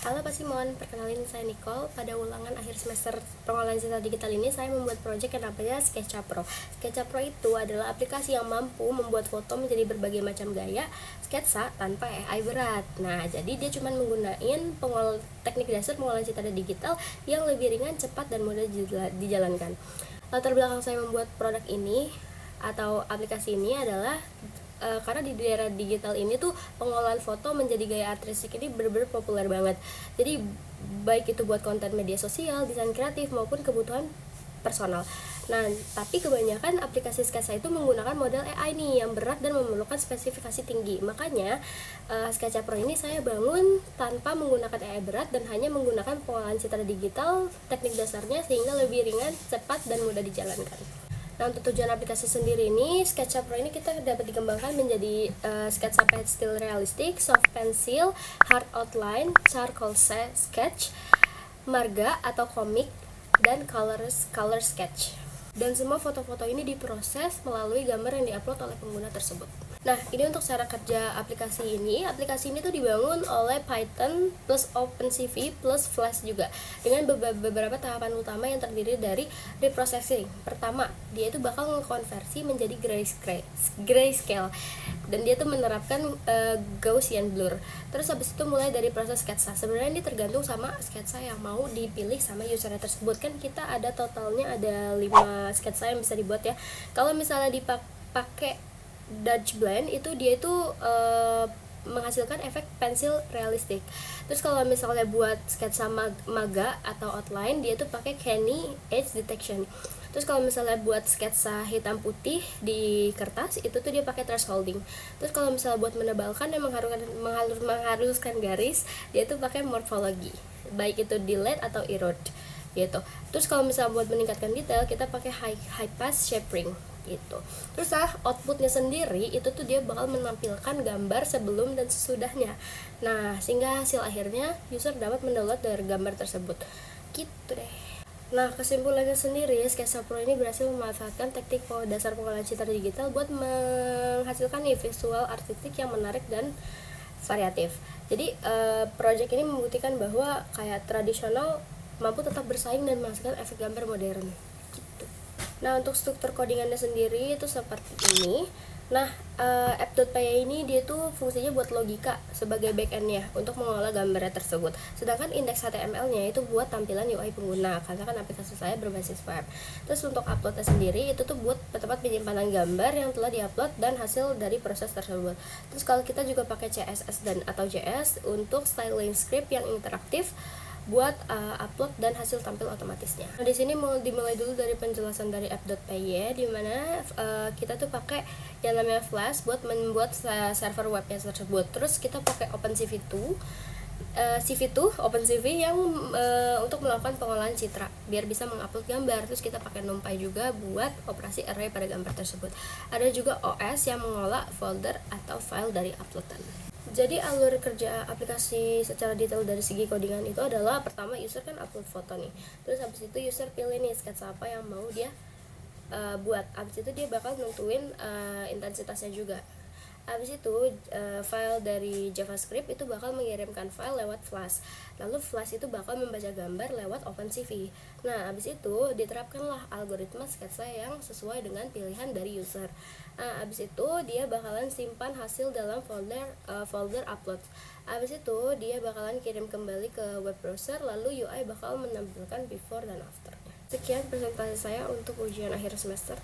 Halo Pak Simon, perkenalin saya Nicole. Pada ulangan akhir semester pengelolaan digital digital ini, saya membuat proyek yang namanya Sketcha Pro. Sketcha Pro itu adalah aplikasi yang mampu membuat foto menjadi berbagai macam gaya sketsa tanpa AI berat. Nah, jadi dia cuma menggunakan teknik dasar pengolahan citra digital yang lebih ringan, cepat, dan mudah dijalankan. Latar belakang saya membuat produk ini atau aplikasi ini adalah karena di daerah digital ini tuh pengolahan foto menjadi gaya artistik ini benar-benar populer banget. Jadi baik itu buat konten media sosial, desain kreatif, maupun kebutuhan personal. Nah, tapi kebanyakan aplikasi sketsa itu menggunakan model AI nih yang berat dan memerlukan spesifikasi tinggi. Makanya Sketcha Pro ini saya bangun tanpa menggunakan AI berat dan hanya menggunakan pengolahan citra digital teknik dasarnya sehingga lebih ringan, cepat, dan mudah dijalankan. Nah, untuk tujuan aplikasi sendiri ini, Sketcha Pro ini kita dapat dikembangkan menjadi sketsa pastel realistik, soft pencil, hard outline, charcoal sketch, marga atau komik, dan color sketch. Dan semua foto-foto ini diproses melalui gambar yang diupload oleh pengguna tersebut. Nah, ini untuk cara kerja aplikasi ini. Aplikasi ini tuh dibangun oleh Python plus OpenCV plus Flash juga, dengan beberapa tahapan utama yang terdiri dari reprocessing. Pertama, dia itu bakal mengkonversi menjadi grayscale, dan dia tuh menerapkan Gaussian blur. Terus habis itu mulai dari proses sketsa. Sebenarnya ini tergantung sama sketsa yang mau dipilih sama usernya tersebut. Kan kita ada totalnya ada 5 sketsa yang bisa dibuat ya. Kalau misalnya dipakai Dutch blend itu dia itu menghasilkan efek pensil realistik. Terus kalau misalnya buat sketsa maga atau outline, dia tuh pakai Canny Edge Detection. Terus kalau misalnya buat sketsa hitam putih di kertas, itu tuh dia pakai thresholding. Terus kalau misalnya buat menebalkan dan menghaluskan garis, dia tuh pakai morphology, baik itu delete atau erode gitu. Terus kalau misalnya buat meningkatkan detail, kita pakai high pass shaping gitu. Terus outputnya sendiri itu tuh dia bakal menampilkan gambar sebelum dan sesudahnya. Nah, sehingga hasil akhirnya user dapat mendownload dari gambar tersebut gitu deh. Nah, kesimpulannya sendiri, Sketcha Pro ini berhasil memanfaatkan teknik dasar pengolahan citra digital buat menghasilkan visual artistik yang menarik dan variatif. Jadi project ini membuktikan bahwa kayak tradisional mampu tetap bersaing dan menghasilkan efek gambar modern. Nah, untuk struktur codingannya sendiri itu seperti ini. Nah, app.py ini dia tuh fungsinya buat logika sebagai backend-nya untuk mengolah gambarnya tersebut. Sedangkan indeks HTML-nya itu buat tampilan UI pengguna, karena kan aplikasi saya berbasis web. Terus untuk uploadnya sendiri itu tuh buat tempat penyimpanan gambar yang telah diupload dan hasil dari proses tersebut. Terus kalau kita juga pakai CSS dan atau JS untuk styling script yang interaktif buat upload dan hasil tampil otomatisnya. Nah, di sini mau dimulai dulu dari penjelasan dari app.py, di mana kita tuh pakai yang namanya Flash buat membuat server webnya tersebut. Terus kita pakai OpenCV2, OpenCV yang untuk melakukan pengolahan citra biar bisa mengupload gambar. Terus kita pakai NumPy juga buat operasi array pada gambar tersebut. Ada juga OS yang mengolah folder atau file dari uploadan. Jadi alur kerja aplikasi secara detail dari segi codingan itu adalah, pertama user kan upload foto nih, terus habis itu user pilih nih sketsa apa yang mau dia buat. Habis itu dia bakal nentuin intensitasnya juga. Habis itu file dari JavaScript itu bakal mengirimkan file lewat Flash. Lalu Flash itu bakal membaca gambar lewat OpenCV. Nah, habis itu diterapkanlah algoritma sketsa yang sesuai dengan pilihan dari user. Nah, habis itu dia bakalan simpan hasil dalam folder upload. Habis itu dia bakalan kirim kembali ke web browser, lalu UI bakal menampilkan before dan afternya. Sekian presentasi saya untuk ujian akhir semester.